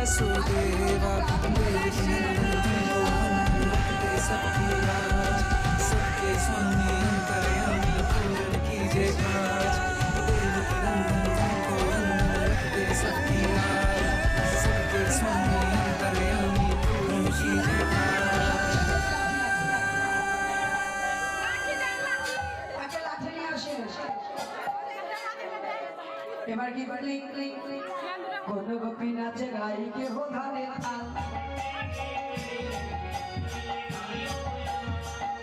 वासुदेवा देवकी सबकी राज सबके स्वामी अंतर्यामी पूर्ण कीजिए काज देवकी को रखते सबकी राज सबके स्वामी अंतर्यामी पूर्ण कीजिए काज। এবার কি ক্লিক ক্লিক ক্লিক কোন গোপী নাচে গাই কে হো ধারে তাল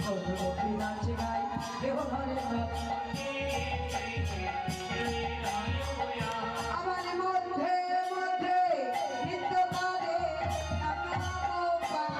কোন গোপী নাচে গাই কে হো ধারে তাল আমার মধ্যে মধ্যে নৃত্য করে নামো পাল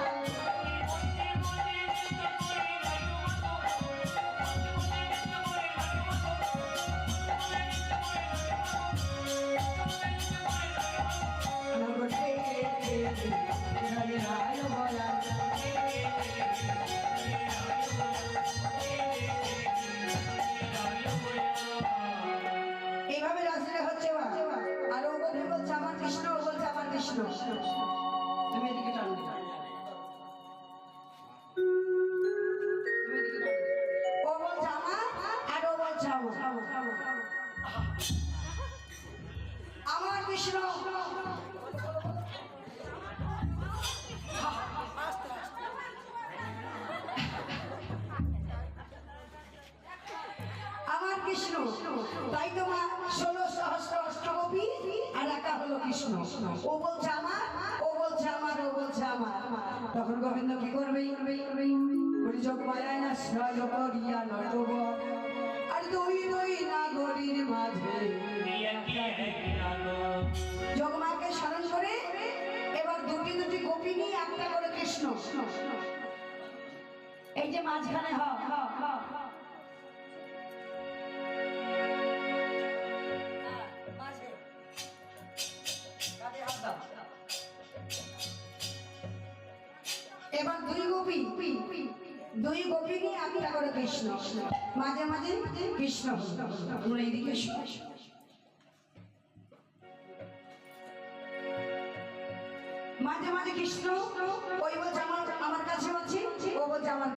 এইভাবে রাজলীলা হচ্ছে আর ও বলছে আমার কৃষ্ণ, ও বলছে আমার কৃষ্ণ। তুমি এদিকে টানো, ও বলছে আমার আর ও বলছে আমার কৃষ্ণ। আমার কৃষ্ণ, তাই তো মা 16 সহস্র অষ্টগোপী আর একা হলো কৃষ্ণ। ও বলছে আমার, ও বলছে আমার, ও বলছে আমার। তখন গোবিন্দ কি করবে? যোগ মায়ায় না শ্রয় করিয়া নটব আর দুই দুই নাগরীর মাঝে যোগমাকে স্মরণ করে এবার দুটি দুটি গোপী নিয়ে একটা করে কৃষ্ণ। এই যে মাঝখানে এবার দুই গোপী নিয়ে একটা করে কৃষ্ণ, মাঝে মাঝে কৃষ্ণ। এইদিকে মাঝে মাঝে কৃষ্ণ, ওই বলছে আমার কাছে আছে, ও বলছে আমার